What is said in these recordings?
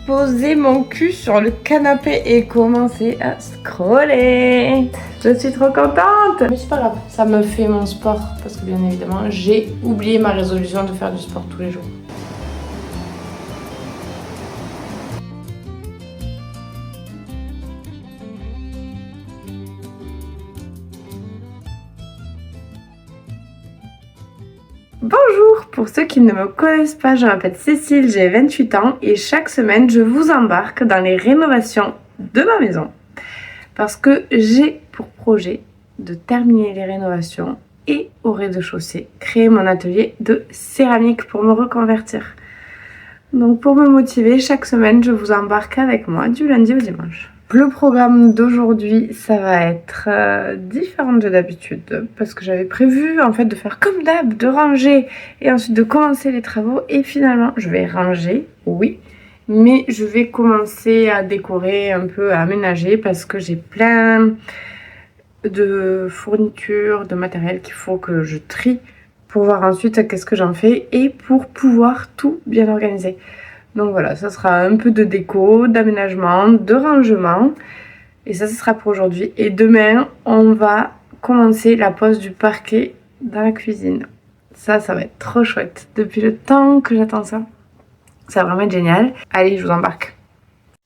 Poser mon cul sur le canapé et commencer à scroller. Je suis trop contente. Mais c'est pas grave, ça me fait mon sport parce que bien évidemment j'ai oublié ma résolution de faire du sport tous les jours. Bonjour, pour ceux qui ne me connaissent pas, je m'appelle Cécile, j'ai 28 ans et chaque semaine je vous embarque dans les rénovations de ma maison parce que j'ai pour projet de terminer les rénovations et au rez-de-chaussée créer mon atelier de céramique pour me reconvertir. Donc pour me motiver, chaque semaine je vous embarque avec moi du lundi au dimanche. Le programme d'aujourd'hui, ça va être différent de d'habitude parce que j'avais prévu en fait de faire comme d'hab, de ranger et ensuite de commencer les travaux et finalement je vais ranger, oui, mais je vais commencer à décorer un peu, à aménager parce que j'ai plein de fournitures, de matériel qu'il faut que je trie pour voir ensuite qu'est-ce que j'en fais et pour pouvoir tout bien organiser. Donc voilà, ça sera un peu de déco, d'aménagement, de rangement. Et ça, ce sera pour aujourd'hui. Et demain, on va commencer la pose du parquet dans la cuisine. Ça va être trop chouette. Depuis le temps que j'attends ça, ça va vraiment être génial. Allez, je vous embarque.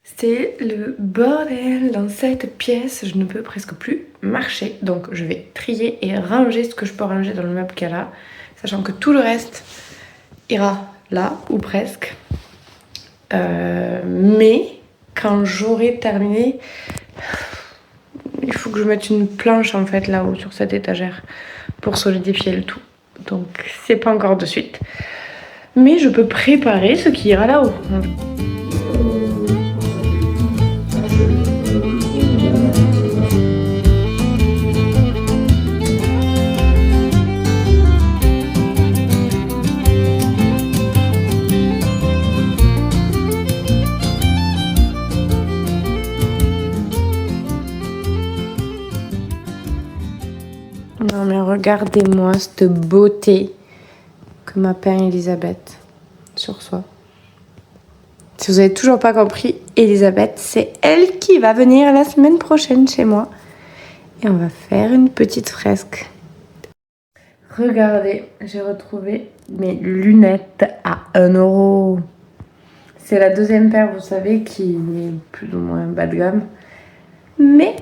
C'est le bordel dans cette pièce. Je ne peux presque plus marcher. Donc je vais trier et ranger ce que je peux ranger dans le meuble qu'il y a là. Sachant que tout le reste ira là, ou presque. Mais quand j'aurai terminé, il faut que je mette une planche en fait là-haut sur cette étagère pour solidifier le tout. Donc c'est pas encore de suite, mais je peux préparer ce qui ira là-haut. Non mais regardez-moi cette beauté que m'a peint Elisabeth sur soi. Si vous avez toujours pas compris, Elisabeth, c'est elle qui va venir la semaine prochaine chez moi. Et on va faire une petite fresque. Regardez, j'ai retrouvé mes lunettes à 1 €. C'est la deuxième paire, vous savez, qui est plus ou moins bas de gamme. Mais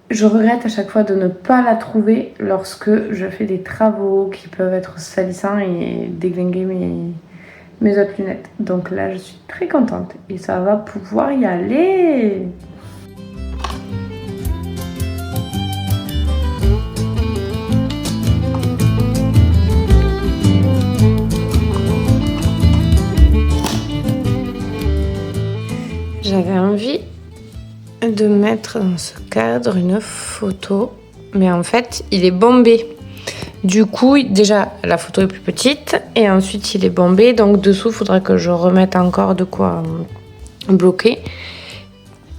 je regrette à chaque fois de ne pas la trouver lorsque je fais des travaux qui peuvent être salissants et déglinguer mes autres lunettes. Donc là, je suis très contente et ça va pouvoir y aller. J'avais envie de mettre dans ce cadre une photo, mais en fait il est bombé. Du coup déjà la photo est plus petite et ensuite il est bombé, donc dessous il faudra que je remette encore de quoi bloquer.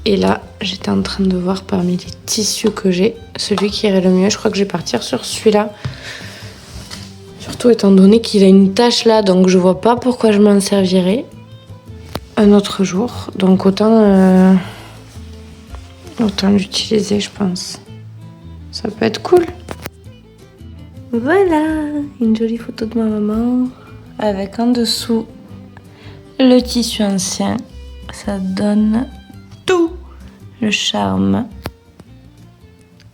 Et là j'étais en train de voir parmi les tissus que j'ai celui qui irait le mieux. Je crois que je vais partir sur celui-là, surtout étant donné qu'il a une tache là, donc je vois pas pourquoi je m'en servirais un autre jour, donc autant l'utiliser, je pense. Ça peut être cool. Voilà, une jolie photo de ma maman avec en dessous le tissu ancien. Ça donne tout le charme.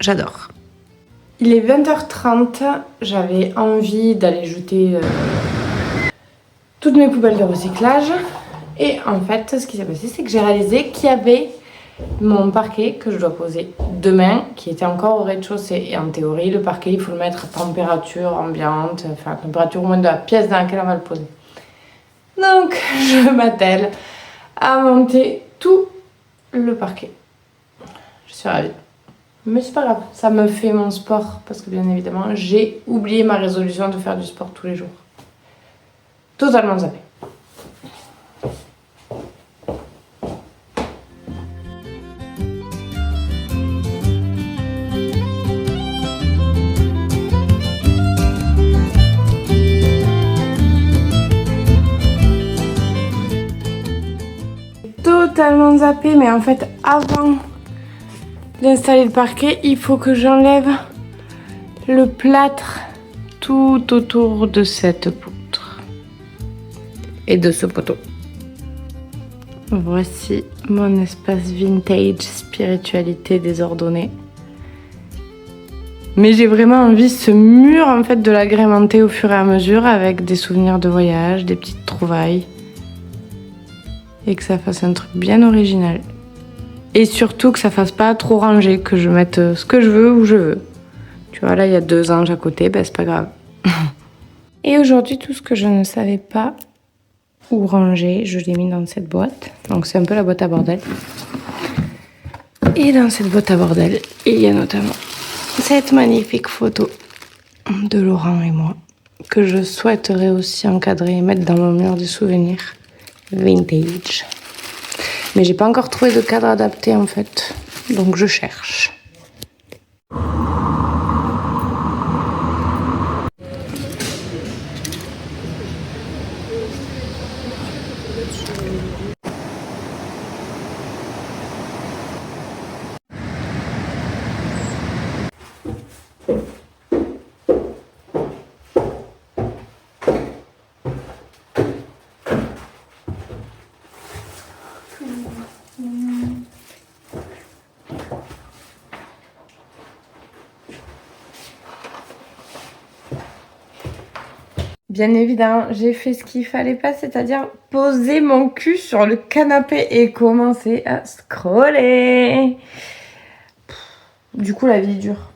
J'adore. Il est 20h30. J'avais envie d'aller jeter toutes mes poubelles de recyclage. Et en fait, ce qui s'est passé, c'est que j'ai réalisé qu'il y avait mon parquet que je dois poser demain, qui était encore au rez-de-chaussée. Et en théorie, le parquet, il faut le mettre à température ambiante, enfin température au moins de la pièce dans laquelle on va le poser. Donc, je m'attelle à monter tout le parquet. Je suis ravie. Mais c'est pas grave, ça me fait mon sport parce que bien évidemment, j'ai oublié ma résolution de faire du sport tous les jours. Totalement zappé. totalement zappé, mais en fait, avant d'installer le parquet, il faut que j'enlève le plâtre tout autour de cette poutre et de ce poteau. Voici mon espace vintage spiritualité désordonnée. Mais j'ai vraiment envie ce mur en fait de l'agrémenter au fur et à mesure avec des souvenirs de voyage, des petites trouvailles. Et que ça fasse un truc bien original. Et surtout que ça fasse pas trop rangé, que je mette ce que je veux où je veux. Tu vois, là il y a 2 anges à côté, ben c'est pas grave. Et aujourd'hui, tout ce que je ne savais pas où ranger, je l'ai mis dans cette boîte. Donc c'est un peu la boîte à bordel. Et dans cette boîte à bordel, il y a notamment cette magnifique photo de Laurent et moi que je souhaiterais aussi encadrer et mettre dans mon mur de souvenirs vintage. Mais j'ai pas encore trouvé de cadre adapté en fait, donc je cherche. Bien évidemment, j'ai fait ce qu'il fallait pas, c'est-à-dire poser mon cul sur le canapé et commencer à scroller. Du coup, la vie est dure.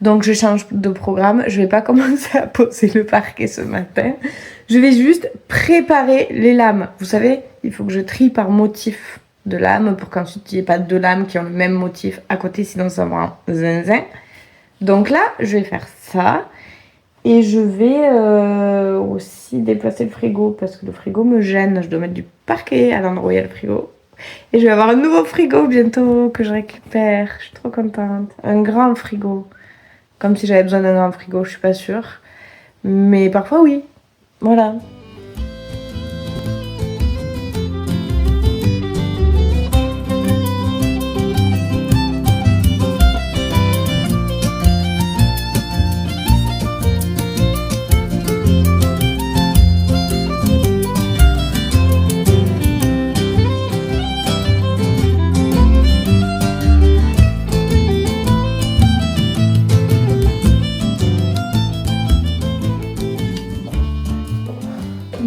Donc, je change de programme. Je vais pas commencer à poser le parquet ce matin. Je vais juste préparer les lames. Vous savez, il faut que je trie par motif de lame pour qu'ensuite il n'y ait pas 2 lames qui ont le même motif à côté, sinon ça me rend zinzin. Donc là, je vais faire ça. Et je vais aussi déplacer le frigo parce que le frigo me gêne. Je dois mettre du parquet à l'endroit où il y a le frigo. Et je vais avoir un nouveau frigo bientôt que je récupère. Je suis trop contente. Un grand frigo. Comme si j'avais besoin d'un grand frigo, je suis pas sûre. Mais parfois oui. Voilà.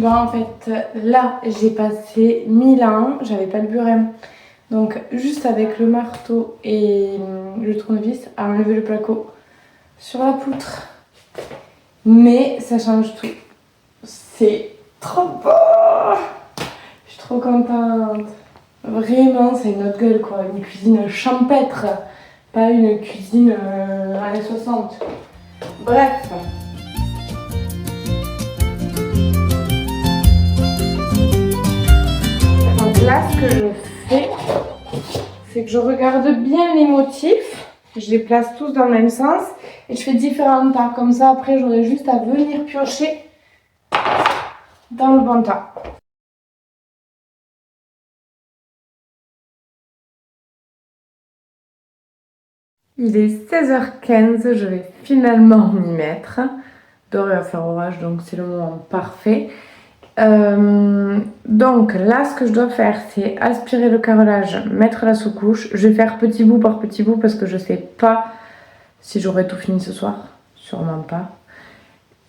Bon, en fait, là, j'ai passé 1000 ans, j'avais pas le burin. Donc, juste avec le marteau et le tournevis, à enlever le placo sur la poutre. Mais ça change tout. C'est trop beau! Je suis trop contente. Vraiment, c'est une autre gueule, quoi. Une cuisine champêtre, pas une cuisine années 60. Bref. Là, ce que je fais, c'est que je regarde bien les motifs, je les place tous dans le même sens et je fais différents tas. Comme ça, après, j'aurai juste à venir piocher dans le bon tas. Il est 16h15, je vais finalement m'y mettre. Dehors, il va faire orage, donc c'est le moment parfait. Donc là, ce que je dois faire, c'est aspirer le carrelage, mettre la sous-couche. Je vais faire petit bout par petit bout parce que je sais pas si j'aurai tout fini ce soir. Sûrement pas.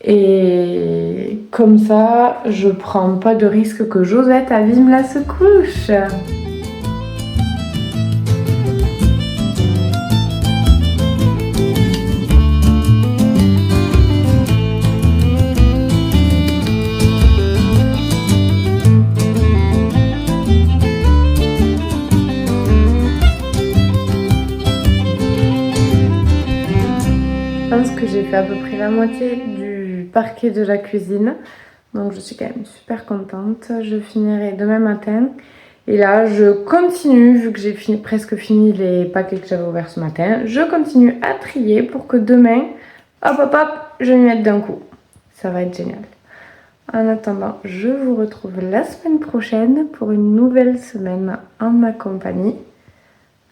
Et comme ça, je prends pas de risque que Josette abîme la sous-couche. Que j'ai fait à peu près la moitié du parquet de la cuisine, donc je suis quand même super contente. Je finirai demain matin et là je continue, vu que j'ai presque fini les paquets que j'avais ouverts ce matin, je continue à trier pour que demain, hop hop hop, je m'y mette d'un coup. Ça va être génial. En attendant, je vous retrouve la semaine prochaine pour une nouvelle semaine en ma compagnie.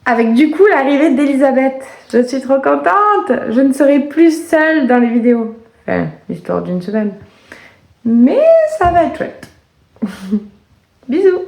Avec du coup l'arrivée d'Elisabeth. Je suis trop contente. Je ne serai plus seule dans les vidéos. Enfin, l'histoire d'une semaine. Mais ça va être chouette. Bisous.